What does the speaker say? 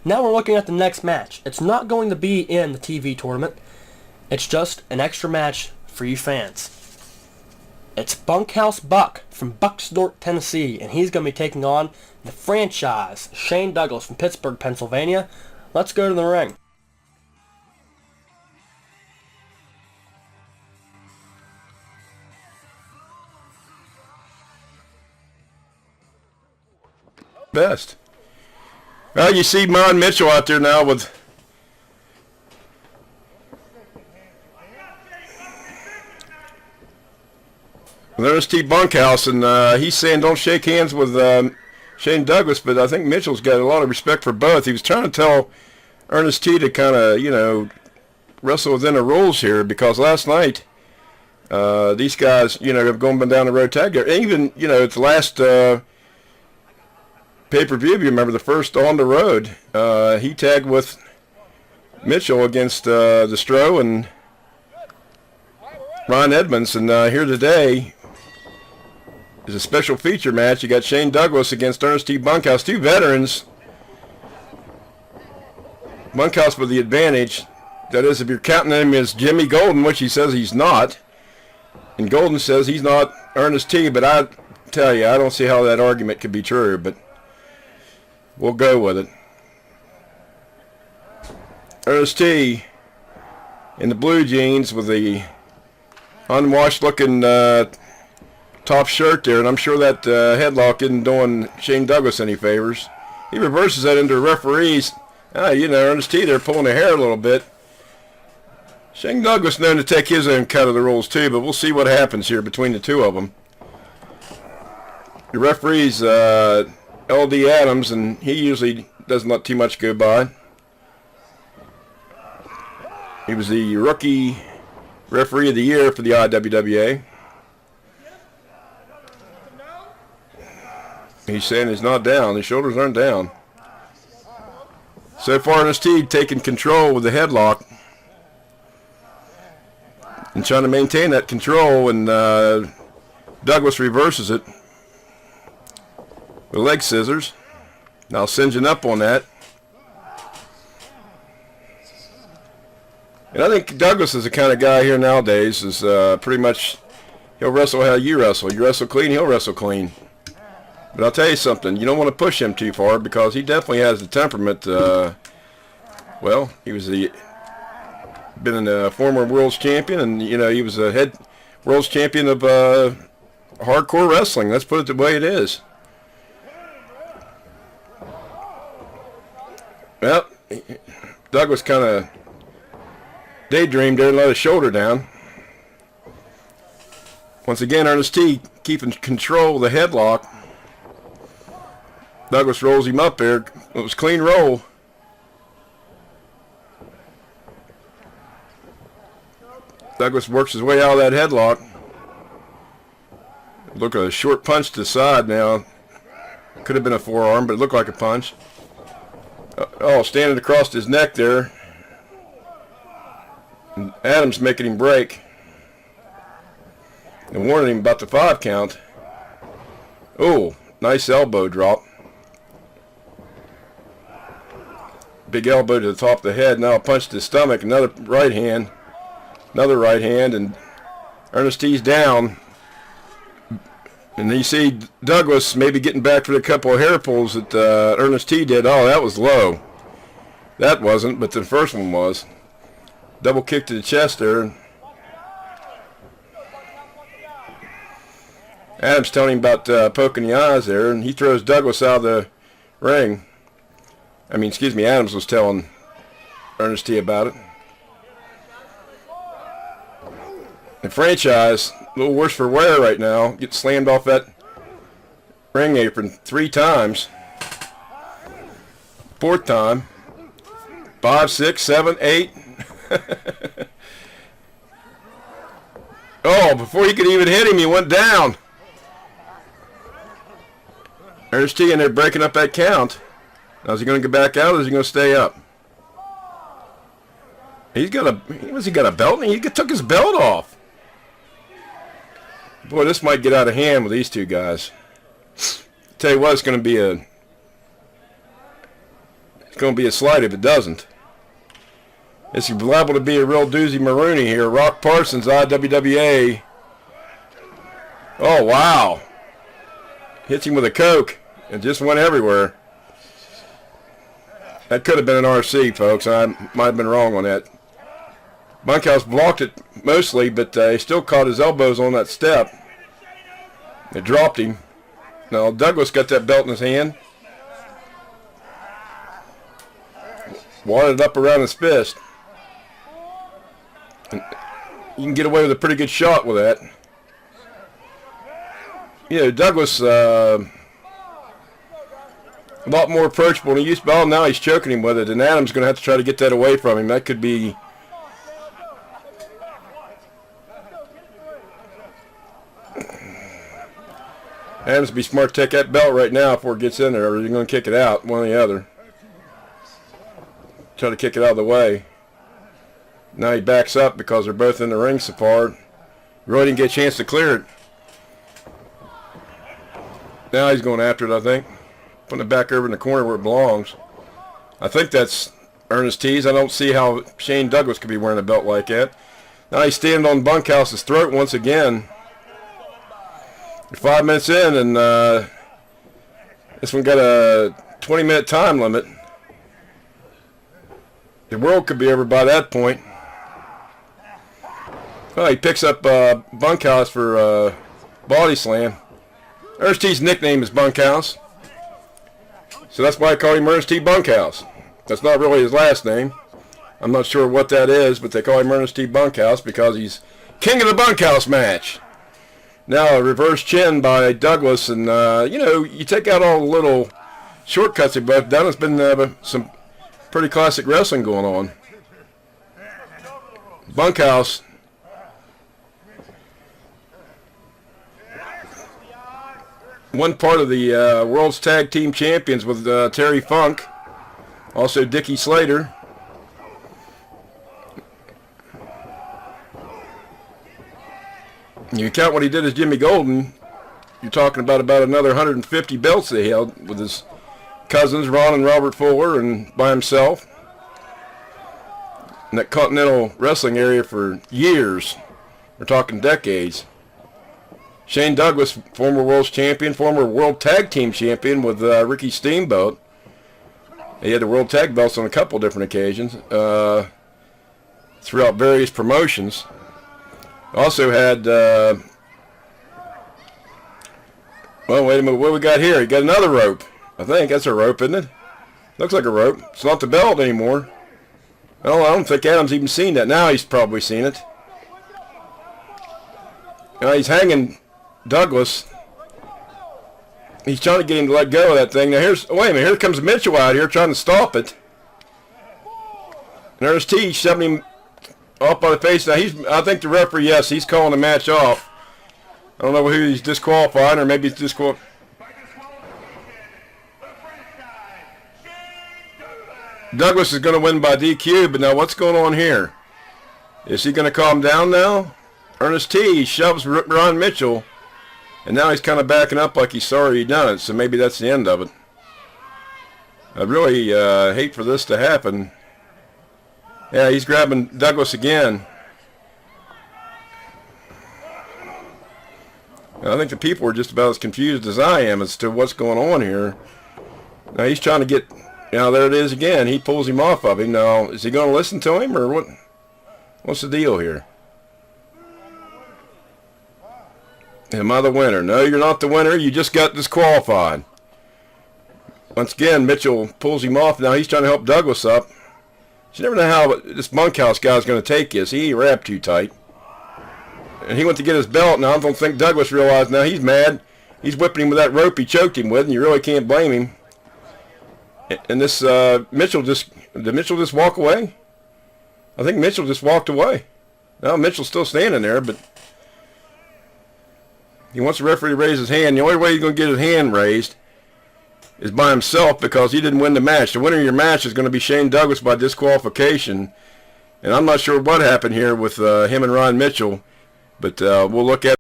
Now we're looking at the next match. It's not going to be in the TV tournament. It's just an extra match for you fans. It's Bunkhouse Buck from Bucksdort, Tennessee, and he's going to be taking on the franchise, Shane Douglas from Pittsburgh, Pennsylvania. Let's go to the ring. Best. Well, you see Mon Mitchell out there now with there's T. Bunkhouse, and he's saying don't shake hands with Shane Douglas, but I think Mitchell's got a lot of respect for both. He was trying to tell Ernest T. to kind of, wrestle within the rules here, because last night these guys, have gone down the road tag there. Even, at the last pay-per-view, you remember the first on the road, he tagged with Mitchell against Destro and Ron Edmonds, and here today is a special feature match. You got Shane Douglas against Ernest T. Bunkhouse, two veterans. Bunkhouse with the advantage. That is, if you're counting him as Jimmy Golden, which he says he's not, and Golden says he's not Ernest T., but I tell you, I don't see how that argument could be true, but we'll go with it. Ernest T. in the blue jeans with the unwashed-looking top shirt there, and I'm sure that headlock isn't doing Shane Douglas any favors. He reverses that into referees. Ernest T. there pulling the hair a little bit. Shane Douglas known to take his own cut of the rules too, but we'll see what happens here between the two of them. The referee's L.D. Adams, and he usually doesn't let too much go by. He was the rookie referee of the year for the IWWA. He's saying he's not down. His shoulders aren't down. So far, Ernest T. taking control with the headlock and trying to maintain that control, and Douglas reverses it with leg scissors. Now singeing up on that. And I think Douglas is the kind of guy here nowadays is pretty much, he'll wrestle how you wrestle. You wrestle clean, he'll wrestle clean. But I'll tell you something, you don't want to push him too far, because he definitely has the temperament. Well, he was been a former world's champion, and he was a head world's champion of hardcore wrestling. Let's put it the way it is. Well, Douglas kind of daydreamed there and let his shoulder down. Once again, Ernest T. keeping control of the headlock. Douglas rolls him up there. It was a clean roll. Douglas works his way out of that headlock. Look at a short punch to the side now. Could have been a forearm, but it looked like a punch. Standing across his neck there. And Adams making him break. And warning him about the 5 count. Oh, nice elbow drop. Big elbow to the top of the head. Now a punch to the stomach. Another right hand. Another right hand. And Ernest T's down. And you see Douglas maybe getting back for a couple of hair pulls that Ernest T did. Oh, that was low. That wasn't, but the first one was. Double kick to the chest there. Adams telling him about poking the eyes there, and he throws Douglas out of the ring. Adams was telling Ernest T about it. The franchise, a little worse for wear right now, gets slammed off that ring apron 3 times. 4th time. 5, 6, 7, 8. Oh, before he could even hit him, he went down. Ernest T in there breaking up that count. Now, is he going to get back out, or is he going to stay up? He's got a belt? He took his belt off. Boy, this might get out of hand with these two guys. Tell you what, it's going to be It's going to be a slight if it doesn't. It's liable to be a real doozy Maroney here. Rock Parsons, IWWA. Oh, wow. Hits him with a Coke and just went everywhere. That could have been an RC, folks. I might have been wrong on that. Bunkhouse blocked it mostly, but he still caught his elbows on that step. It dropped him. Now, Douglas got that belt in his hand. Wadded it up around his fist. And you can get away with a pretty good shot with that. You know, Douglas, a lot more approachable than he used to be. Oh, now he's choking him with it, and Adams going to have to try to get that away from him. That could be... Adams would be smart to take that belt right now before it gets in there, or you're going to kick it out, one or the other. Try to kick it out of the way. Now he backs up because they're both in the ring so far. Roy didn't get a chance to clear it. Now he's going after it, I think. Putting it back over in the corner where it belongs. I think that's Ernest T's. I don't see how Shane Douglas could be wearing a belt like that. Now he's standing on Bunkhouse's throat once again. We're 5 minutes in, and this one got a 20-minute time limit. The world could be over by that point. Well, he picks up Bunkhouse for body slam. Ernest T's nickname is Bunkhouse, so that's why I call him Ernest T. Bunkhouse. That's not really his last name. I'm not sure what that is, but they call him Ernest T. Bunkhouse because he's king of the Bunkhouse match. Now a reverse chin by Douglas, and you know, you take out all the little shortcuts they've both done. It's been some pretty classic wrestling going on. Bunkhouse one part of the World's Tag Team Champions with Terry Funk, also Dickie Slater. You count what he did as Jimmy Golden, you're talking about another 150 belts that he held with his cousins, Ron and Robert Fuller, and by himself. In that Continental Wrestling area for years. We're talking decades. Shane Douglas, former World's Champion, former World Tag Team Champion with Ricky Steamboat. He had the World Tag belts on a couple different occasions throughout various promotions. Also had, well, wait a minute, what we got here? He got another rope. I think that's a rope, isn't it? Looks like a rope. It's not the belt anymore. I don't think Adams even seen that. Now he's probably seen it. Now he's hanging Douglas. He's trying to get him to let go of that thing. Now here's, wait a minute, here comes Mitchell out here trying to stop it. And there's T shoving him off by the face. Now I think the referee, yes, he's calling the match off. I don't know who he's disqualifying, or maybe it's disqualified. Douglas is going to win by DQ, but now what's going on here? Is he going to calm down now? Ernest T shoves Ron Mitchell, and now he's kind of backing up like he's sorry he done it, so maybe that's the end of it. I really hate for this to happen. Yeah, he's grabbing Douglas again. I think the people are just about as confused as I am as to what's going on here. Now he's trying to get... Now there it is again. He pulls him off of him. Now, is he going to listen to him, or what? What's the deal here? Am I the winner? No, you're not the winner. You just got disqualified. Once again, Mitchell pulls him off. Now he's trying to help Douglas up. You never know how this Bunkhouse guy's going to take this. He ain't wrapped too tight. And he went to get his belt. Now I don't think Douglas realized. Now he's mad. He's whipping him with that rope he choked him with, and you really can't blame him. And this Mitchell did Mitchell just walk away? I think Mitchell just walked away. Now Mitchell's still standing there, but he wants the referee to raise his hand. The only way he's going to get his hand raised is by himself, because he didn't win the match. The winner of your match is going to be Shane Douglas by disqualification. And I'm not sure what happened here with him and Ron Mitchell, but we'll look at